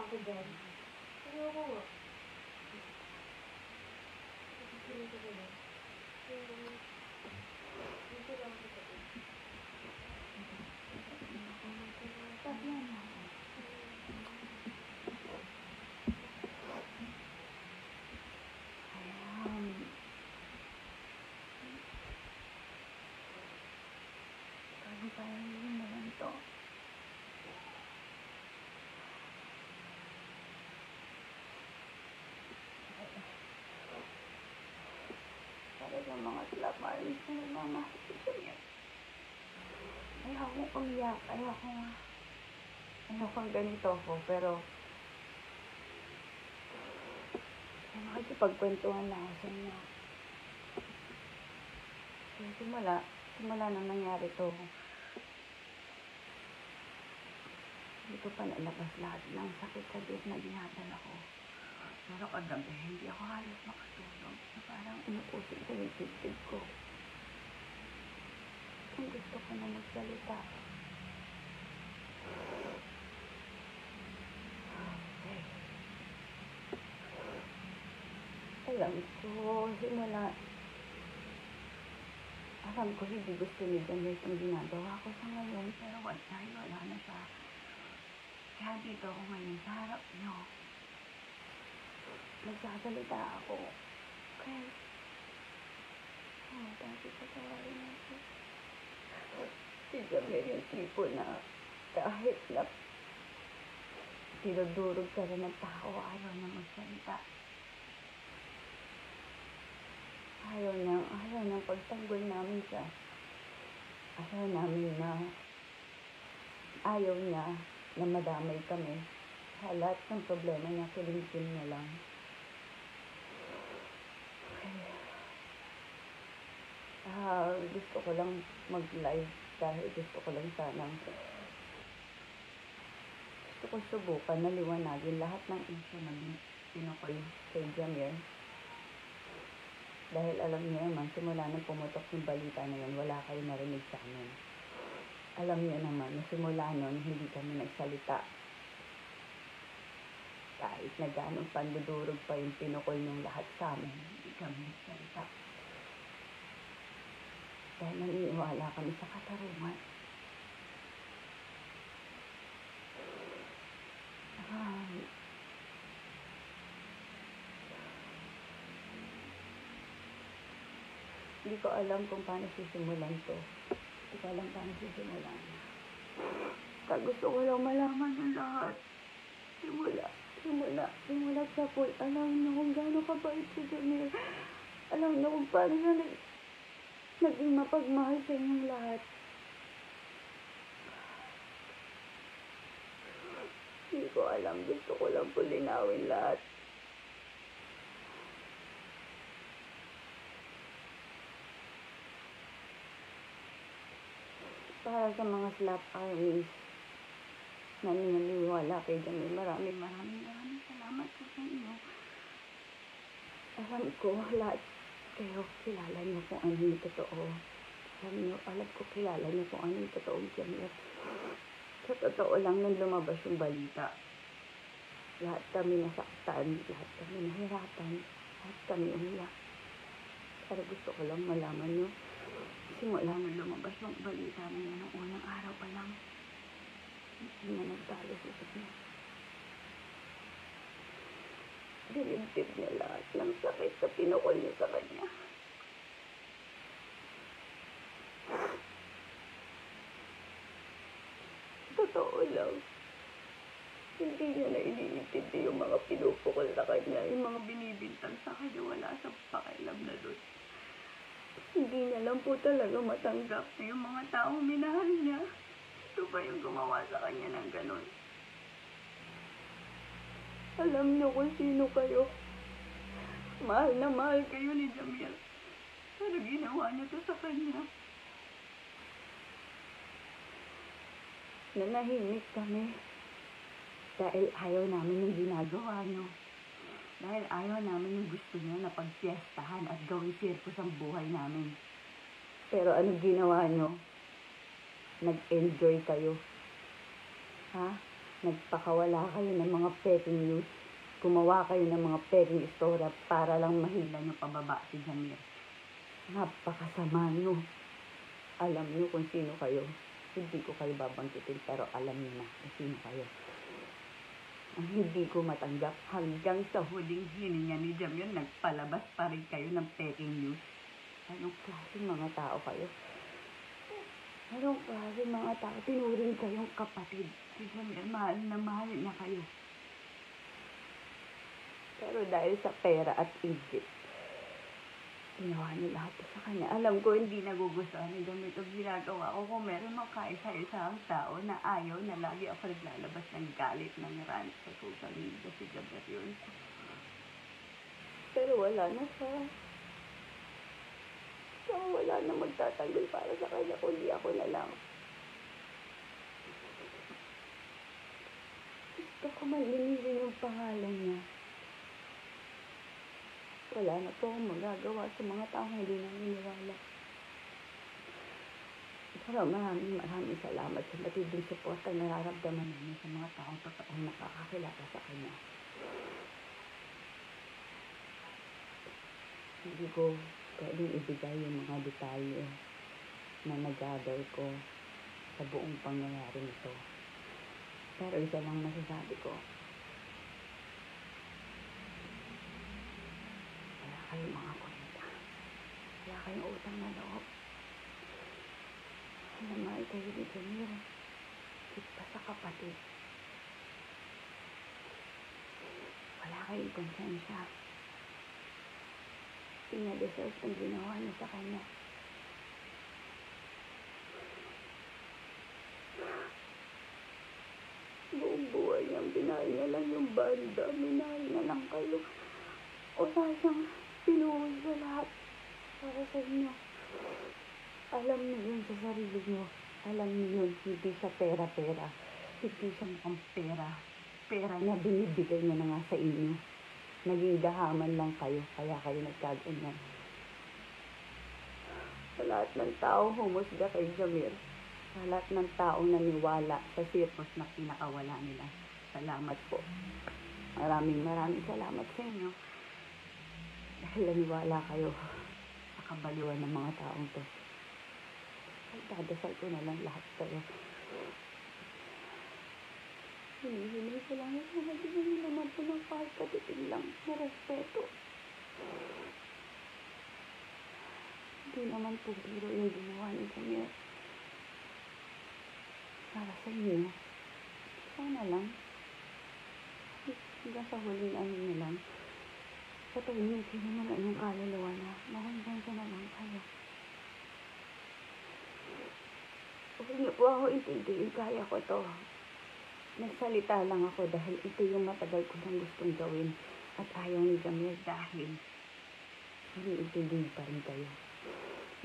ako dyan. Ayoko nga. Nakikinig ko ba yan? Dito lang ako sa akin. Sabi yan na. Sabi parang yun na lang to. Talagang mga slap marlins na nagmamahal siya yan. Ayoko umiyak. Ayoko nga. Ayokong ganito ko, pero makikipagkwentuhan na ako sa inyo. Kasi simula nang nangyari to, hindi ko pa nalabas lahat ng sakit sa dip na dinadala ko. Pero kagabi, hindi ako halos makatulog. Parang inuusig ko yung tibig ko. Kung gusto ko na magsalita. Okay. Alam ko hindi gusto ni Jamil itong ginagawa ko sa ngayon. Pero wala na siya. Kaya dito ako ngayon sa harap niyo. Nagsasalita ako. Okay. Dati patawarin natin. Si Jamil yung tipo na kahit na tinudurog ka rin ng tao, ayaw na magsalita. Ayaw niyang pagtanggol namin siya. Ayaw niya na madamay kami. Sa lahat ng problema niya, kilimkim niya lang. Gusto ko lang mag-live dahil gusto ko subukan na liwanagin lahat ng issue na pinukol kay Jamil. Dahil alam niyo naman, simula nang pumutok yung balita na yun, wala kayo narinig sa amin. Alam niyo naman, simula nun, hindi kami nagsalita. Kahit na ganong pandudurog pa yung pinukol ng lahat sa amin, hindi kami nagsalita. Dahil naniniwala kami sa katarungan. Hindi ko alam kung paano sisimulan to. Kaya gusto ko lang malaman ng lahat. Simula sa pool. Alam niyo kung gaano kabait si Jamil. Alam niyo kung paano siya naging mapagmahal sa inyong lahat. Hindi ko alam. Gusto ko lang po linawin lahat. Para sa mga slap armies na naniniwala kay Jamil, maraming salamat po sa inyo. Alam ko lahat kayo kilala niyo kung ano yung totoo. Alam ko kilala niyo kung ano yung totoong Jamil. Sa totoo lang nang lumabas yung balita. Lahat kami nasaktan, lahat kami nahirapan, lahat kami umiyak. Pero gusto ko lang malaman niyo. Simula nang lumabas yung balita na yun, ng unang araw pa lang, hindi na nagtalo sa niya. Dinibdib niya lahat ng sakit sa pinukol niya sa kanya. Totoo lang, hindi niya na iniintindi yung mga pinupukol sa kanya, yung mga binibintang sa kanya, wala sa pakialam na doon. Hindi niya lang po talaga matanggap na yung mga taong minahal niya. Ito ba yung gumawa sa kanya ng ganun? Alam niyo kung sino kayo. Mahal na mahal kayo ni Jamil. Pero ginawa niyo to sa kanya. Nanahimik kami. Dahil ayaw namin yung ginagawa niyo. Dahil ayaw namin yung gusto niyo na pagpiestahan at gawing sirkus ang buhay namin. Pero anong ginawa niyo? Nag-enjoy kayo. Ha? Nagpakawala kayo ng mga peking news. Gumawa kayo ng mga peking istorya para lang mahila nyo pababa si Jamir. Napakasama nyo. Alam nyo kung sino kayo. Hindi ko kayo babangkitin pero alam nyo na kung sino kayo. Ang hindi ko matanggap hanggang sa huling hininga ni Jamir, nagpalabas pa rin kayo ng peking news. Anong klaseng mga tao kayo? Anong klaseng mga tao? Tinuring kayong kapatid. Si Jamir, mahal na kayo. Pero dahil sa pera at inggit, ginawa niyo lahat sa kanya. Alam ko hindi nagugustuhan ni Jamir itong ginagawa ko. Kung meron mga kaisa-isang tao na ayaw na lagi ako naglalabas ng galit ng rant sa social media, si Jamir yun. Pero wala na siya. So, wala na magtatanggol para sa kanya, kundi ako na lang. Gusto ko malinisin yung pangalan niya. Wala na po akong magagawa sa mga taong hindi naniniwala. Pero maraming salamat sa matinding suporta na nararamdaman namin sa mga taong totoong nakakakilala sa kanya. Hindi ko pwedeng ibigay yung mga detalye na nag-gather ko sa buong pangyayari nito. Pero isa lang masasabi ko, wala kayong mga kwenta. Wala kayong utang na loob. Namahal kayo ni Jamir. Higit pa sa kapatid. Wala kayong konsensya. Pinadeserve ang ginawa niya sa kanya. Buong buhay niyang binahal niya lang yung banda. Minahal niya lang kayo. Wala siyang pinuhos sa lahat para sa inyo. Alam niyo yun sa sarili niyo. Alam niyo yun, hindi siya pera-pera. Hindi siya mukhang pera. Pera niya, binibigay niya na nga sa inyo. Naging gahaman lang kayo, kaya kayo nagkaganyan. Sa lahat ng tao humusga kay Jamir. Sa lahat ng taong naniwala sa sirkos na pinakawala nila. Salamat po. Maraming salamat sa inyo. Dahil naniwala kayo sa kabaliwan ng mga taong to. Ay, dadasal ko na lang lahat kayo. Hinihingi ko lang yung mga hindi naman po ng kahit katiting lang na respeto. Hindi naman po biro yung ginawa ni Jamir. Para sa inyo. Sana lang. Hanggang sa huling ano na lang. Patahimikin naman ang yung kaluluwa na mahanggang ka na lang kayo. Huwag niyo po ako intindihin, kaya ko to. Nagsalita lang ako dahil ito yung matagal ko nang gustong gawin at ayaw ni Jamir dahil iniintindi pa rin kayo.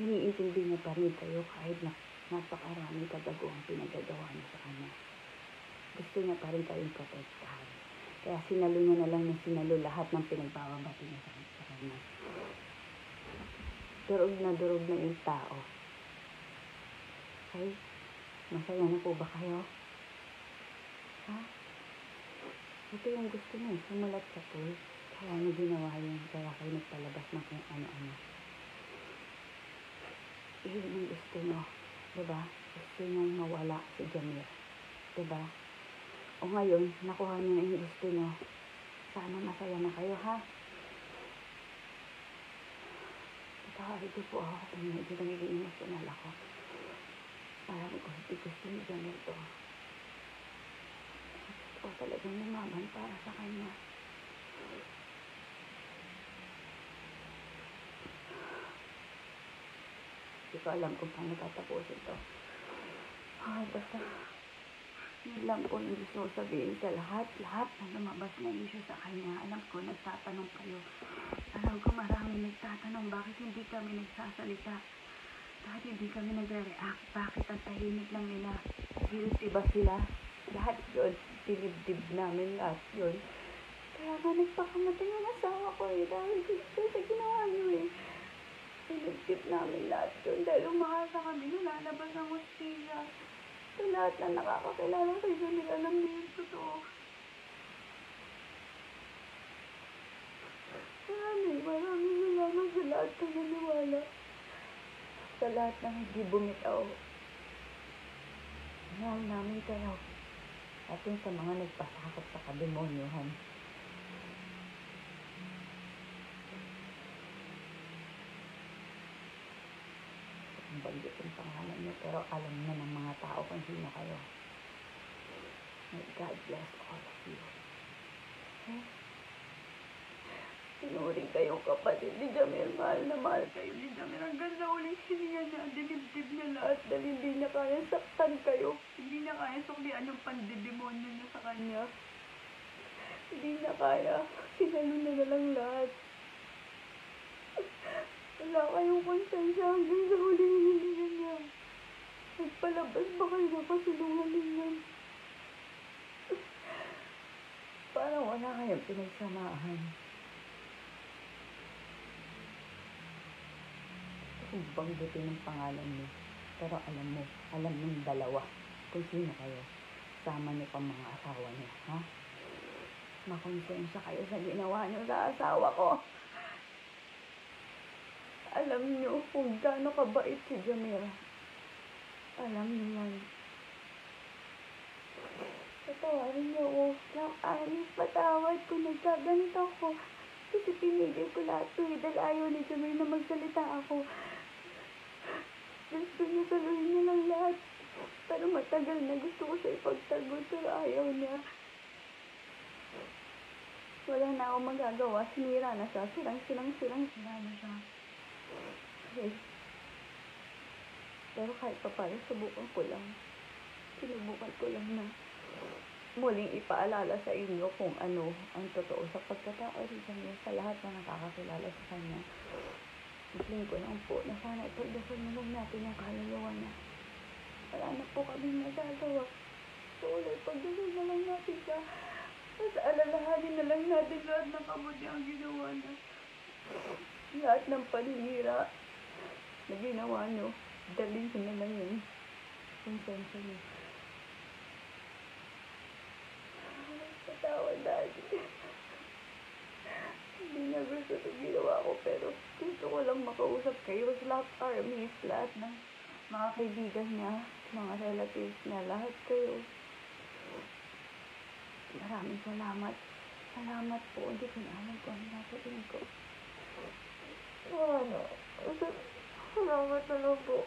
Iniintindi niya pa rin kayo kahit na napakarami kagaguhang pinagagawa niya sa kanya. Gusto niya pa rin kayong protektahan. Kaya sinalo niya na lang ng sinalo lahat ng pinagbababati niya sa kanya. Durog na yung tao. Okay? Masaya na po ba kayo? Ha? Ito yung gusto niyo, sumulat sa pool. Kaya niyo ginawa yun, kaya kayo nagpalabas ng kung ano-ano. Iyon yung gusto niyo, diba? Gusto niyo mawala si Jamir, diba? O ngayon, nakuha niyo na yung gusto niyo. Sana masaya na kayo, ha? Ito po ako kung medyo nagiging emotional ako. Parang gusto ni Jamir to. O talagang lumaban para sa kanya. Hindi ko alam kung paano tatapusin to. Ay, basta yun lang po yung gusto ko sabihin sa lahat na lumabas na issue sa kanya. Alam ko, nagtatanong kayo. Alam ko maraming nagtatanong bakit hindi kami nagsasalita. Bakit hindi kami nagre-react? Bakit ang tahimik lang nila? Guilty ba sila? Lahat yun. Dinibdib namin lahat yun. Kaya nga nagpakamatay yung asawa ko eh. Dahil gusto sa ginawa nyo eh. Dinibdib namin lahat yun. Dahil umakasa kami, nalalabas ang hostilya. Sa lahat na nakakakilala kay Jamil, alam niyo yung totoo. Maraming salamat sa lahat ng naniwala. Sa lahat ng hindi bumitaw. Mahal namin kayo. At yun sa mga nagpasakot sa kademonyohan. Ang banggit yung pangalan niyo, pero alam na ng mga tao kung sino kayo. May God bless all of you. Okay? Sinuring kayong kapatid ni Jamil. Mahal na mahal kayo ni Jamil. Hanggang sa uling hininga niya, dinibdib niya lahat dahil hindi niya kaya saktan kayo. Hindi niya kaya suklian yung pandidemonyo niya sa kanya. Hindi niya kaya. Sinalo na lang lahat. Wala kayong konsensya hanggang sa huling hininga niya. Nagpalabas ba kayo na kasulungalingan? Parang wala kayong pinagsamahan. Kung banggitin ng pangalan niyo. Pero alam ng dalawa kung sino kayo. Sama niyo pang mga asawa niyo, ha? Makonsensya kayo sa ginawa niyo sa asawa ko. Alam niyo kung gaano kabait si Jamira. Alam niyo yan. Patawarin niyo ako. Nakaanis patawad kung nagkaganito ko. Kasi pinigil ko lahat to dahil ayaw ni Jamir na magsalita ako. Gusto niya saluhin niya lang lahat. Pero matagal na gusto ko siya ipagtagol pero ayaw niya. Wala na akong magagawa. Sinira na siya. Sirang na siya. Okay. Pero kahit pa paano, subukan ko lang. Sinubukan ko lang na muling ipaalala sa inyo kung ano ang totoo sa pagkatao ni Jamil sa lahat na nakakakilala sa kanya. Isling ko lang po na sana ipagdasal na lang natin yung kaluluwa niya. Wala na po kaming magagawa. So, ipagdasal na lang natin siya. At alalahanin na lang natin lahat ng kabuti ang ginawa niya. Lahat ng paninira na ginawa niyo, dalhin ko na lang yung konsensya niyo. Patawad, Daddy. Hindi na gusto ito ginawa ko, pero gusto ko lang makausap kayo. Lahat armies, lahat ng mga kaibigan niya, mga relatives niya, lahat kayo. Maraming salamat. Salamat po. Hindi ko na alam kung ano nasabihin ko. Ano? Salamat na lang po.